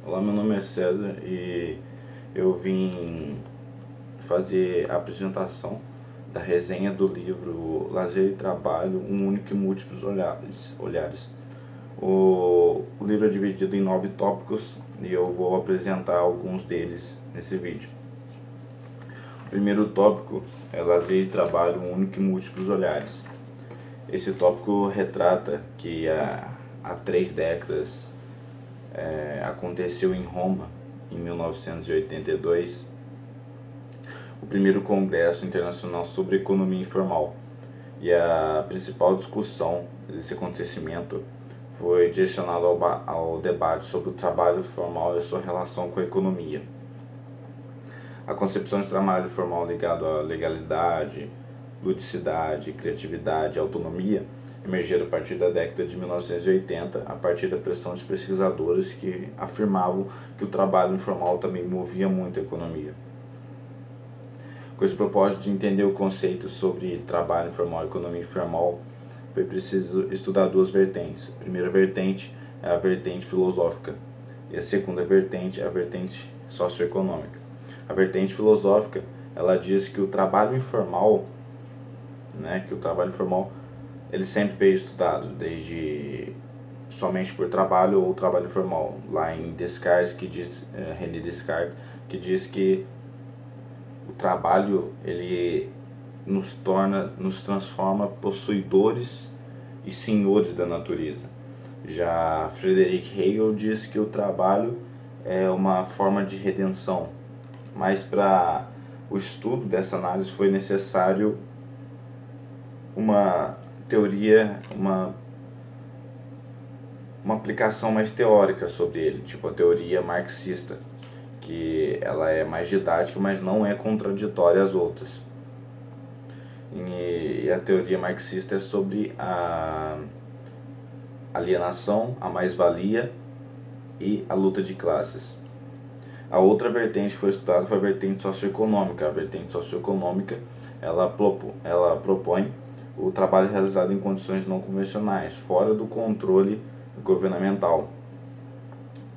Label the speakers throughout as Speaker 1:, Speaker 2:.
Speaker 1: Olá, meu nome é César e eu vim fazer a apresentação da resenha do livro Lazer e Trabalho, um único e múltiplos olhares. O livro é dividido em 9 tópicos e eu vou apresentar alguns deles nesse vídeo. O primeiro tópico é Lazer e Trabalho, um único e múltiplos olhares. Esse tópico retrata que há 3 décadas aconteceu em Roma, em 1982, o primeiro Congresso Internacional sobre Economia Informal. E a principal discussão desse acontecimento foi direcionada ao debate sobre o trabalho formal e a sua relação com a economia. A concepção de trabalho formal ligado à legalidade, ludicidade, criatividade e autonomia emergiram a partir da década de 1980, a partir da pressão de pesquisadores que afirmavam que o trabalho informal também movia muito a economia. Com esse propósito de entender o conceito sobre trabalho informal e economia informal, foi preciso estudar 2 vertentes. A primeira vertente é a vertente filosófica e a segunda vertente é a vertente socioeconômica. A vertente filosófica, ela diz que o trabalho informal, ele sempre veio estudado, desde somente por trabalho ou trabalho informal. Lá em Descartes, René Descartes, que diz que o trabalho ele nos transforma possuidores e senhores da natureza. Já Friedrich Hegel diz que o trabalho é uma forma de redenção, mas para o estudo dessa análise foi necessário uma teoria, uma aplicação mais teórica sobre ele, tipo a teoria marxista, que ela é mais didática, mas não é contraditória às outras. E a teoria marxista é sobre a alienação, a mais-valia e a luta de classes. A outra vertente que foi estudada foi a vertente socioeconômica. A vertente socioeconômica ela propõe o trabalho realizado em condições não convencionais, fora do controle governamental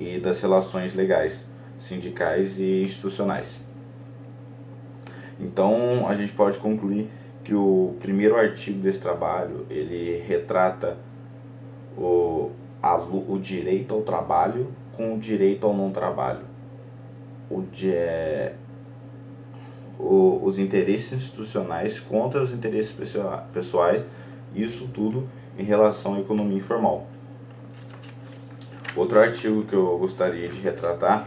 Speaker 1: e das relações legais, sindicais e institucionais. Então, a gente pode concluir que o primeiro artigo desse trabalho, ele retrata o direito ao trabalho com o direito ao não trabalho. Os interesses institucionais contra os interesses pessoais, isso tudo em relação à economia informal. Outro artigo que eu gostaria de retratar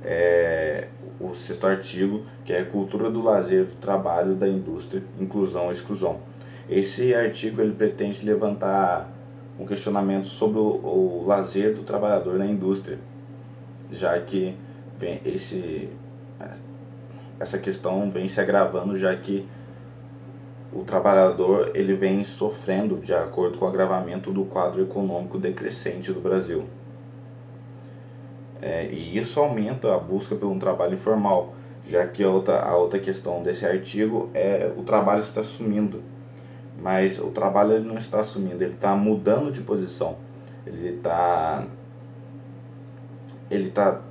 Speaker 1: é o 6º artigo, que é a cultura do lazer, do trabalho, da indústria, inclusão e exclusão. Esse artigo ele pretende levantar um questionamento sobre o lazer do trabalhador na indústria, já que essa questão vem se agravando, já que o trabalhador ele vem sofrendo de acordo com o agravamento do quadro econômico decrescente do Brasil. E isso aumenta a busca por um trabalho informal, já que a outra questão desse artigo é o trabalho está sumindo. Mas o trabalho ele não está sumindo, ele está mudando de posição. Ele está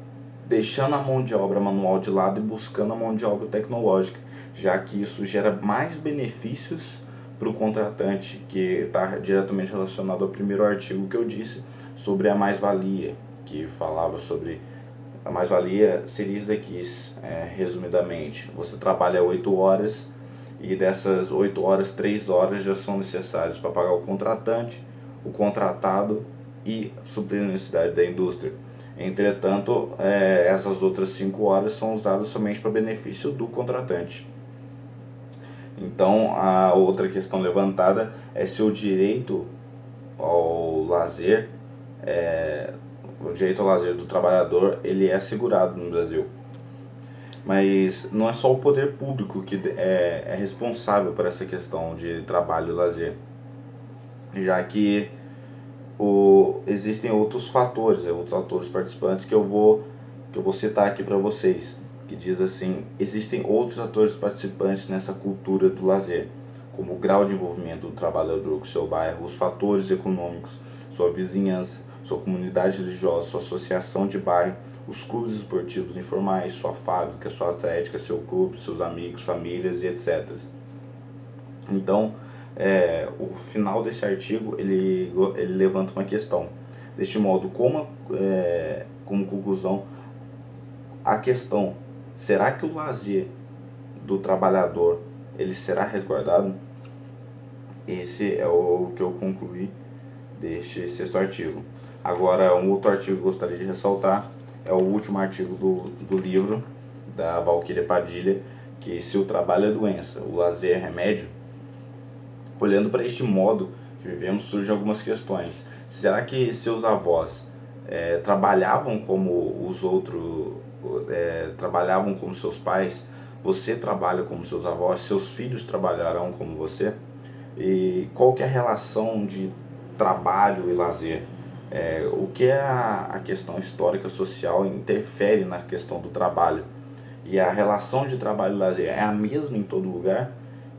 Speaker 1: deixando a mão de obra manual de lado e buscando a mão de obra tecnológica, já que isso gera mais benefícios para o contratante, que está diretamente relacionado ao primeiro artigo que eu disse sobre a mais-valia, que falava sobre a mais-valia seria isso daqui, resumidamente. Você trabalha 8 horas e dessas 8 horas, 3 horas já são necessárias para pagar o contratante, o contratado e suprir a necessidade da indústria. Entretanto, essas outras 5 horas são usadas somente para benefício do contratante. Então, a outra questão levantada é se o direito ao lazer, do trabalhador, ele é assegurado no Brasil. Mas não é só o poder público que é responsável por essa questão de trabalho e lazer, já que existem outros atores participantes que eu vou citar aqui para vocês, que diz assim: existem outros atores participantes nessa cultura do lazer, como o grau de envolvimento do trabalhador com seu bairro, os fatores econômicos, sua vizinhança, sua comunidade religiosa, sua associação de bairro, os clubes esportivos informais, sua fábrica, sua atlética, seu clube, seus amigos, famílias e etc. Então, o final desse artigo ele levanta uma questão. Deste modo, como conclusão, a questão: será que o lazer do trabalhador ele será resguardado? Esse é o que eu concluí deste sexto artigo. Agora, um outro artigo que eu gostaria de ressaltar é o último artigo do livro da Valquíria Padilha, que se o trabalho é doença, o lazer é remédio. Olhando para este modo que vivemos, surgem algumas questões. Será que seus avós trabalhavam como os outros, trabalhavam como seus pais? Você trabalha como seus avós? Seus filhos trabalharão como você? E qual que é a relação de trabalho e lazer? O que é a questão histórica social interfere na questão do trabalho? E a relação de trabalho e lazer é a mesma em todo lugar?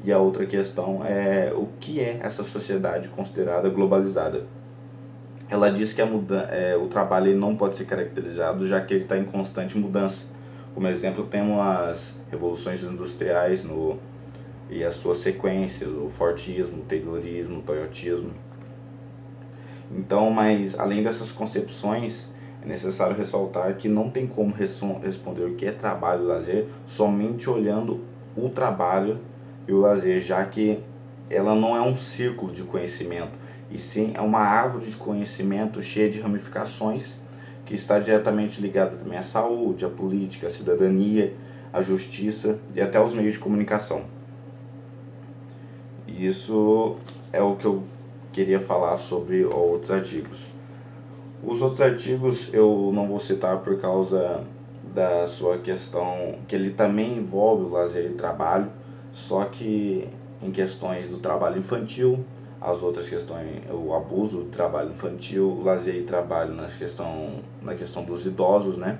Speaker 1: E a outra questão é o que é essa sociedade considerada globalizada? Ela diz que o trabalho ele não pode ser caracterizado, já que ele está em constante mudança. Como exemplo, temos as revoluções industriais e as suas sequências, o Fordismo, o Taylorismo, o Toyotismo. Então, mas além dessas concepções, é necessário ressaltar que não tem como responder o que é trabalho e lazer somente olhando o trabalho e o lazer, já que ela não é um círculo de conhecimento, e sim é uma árvore de conhecimento cheia de ramificações que está diretamente ligada também à saúde, à política, à cidadania, à justiça e até aos meios de comunicação. E isso é o que eu queria falar sobre outros artigos. Os outros artigos eu não vou citar por causa da sua questão, que ele também envolve o lazer e trabalho, só que em questões do trabalho infantil, as outras questões, o abuso do trabalho infantil, o lazer e trabalho na questão dos idosos, né?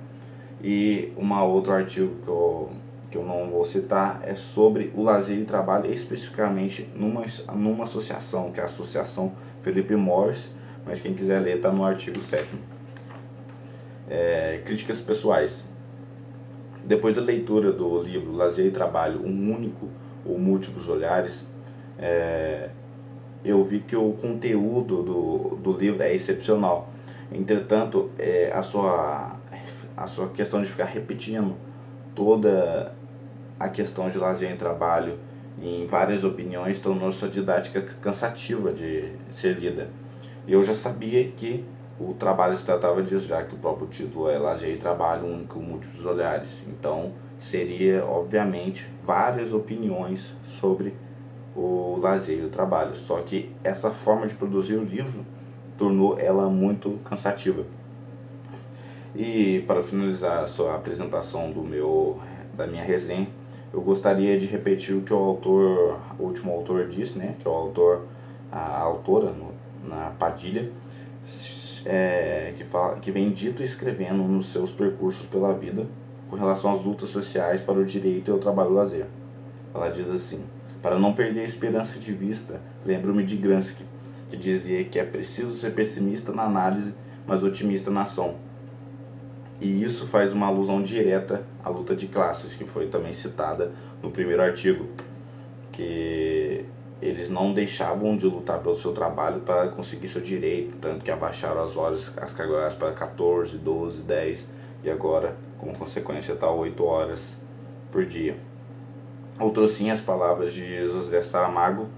Speaker 1: E outro artigo que eu não vou citar é sobre o lazer e trabalho, especificamente numa associação, que é a Associação Philip Morris, mas quem quiser ler está no artigo 7º. Críticas pessoais. Depois da leitura do livro Lazer e Trabalho, um único ou múltiplos olhares, eu vi que o conteúdo do livro é excepcional. Entretanto, a sua questão de ficar repetindo toda a questão de lazer e trabalho em várias opiniões tornou sua didática cansativa de ser lida. Eu já sabia que o trabalho se tratava disso, já que o próprio título é Lazer e Trabalho, único, múltiplos olhares. Então, seria, obviamente, várias opiniões sobre o lazer e o trabalho. Só que essa forma de produzir o livro tornou ela muito cansativa. E para finalizar a sua apresentação da minha resenha, eu gostaria de repetir o que o último autor disse, né? Que é a autora, na Padilha, que vem dito e escrevendo nos seus percursos pela vida com relação às lutas sociais para o direito e ao trabalho e lazer. Ela diz assim: para não perder a esperança de vista, lembro-me de Gramsci, que dizia que é preciso ser pessimista na análise, mas otimista na ação. E isso faz uma alusão direta à luta de classes, que foi também citada no primeiro artigo, que eles não deixavam de lutar pelo seu trabalho para conseguir seu direito, tanto que abaixaram as cargas horárias para 14, 12, 10 e agora, como consequência, está 8 horas por dia. Ou trouxe as palavras de José Saramago,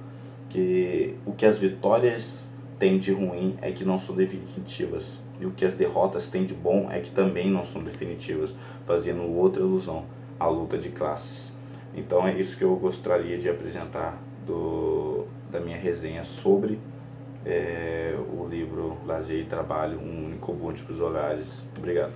Speaker 1: que o que as vitórias têm de ruim é que não são definitivas, e o que as derrotas têm de bom é que também não são definitivas, fazendo outra ilusão à luta de classes. Então é isso que eu gostaria de apresentar da minha resenha sobre o livro Lazer e Trabalho, um único, múltiplos olhares. Obrigado.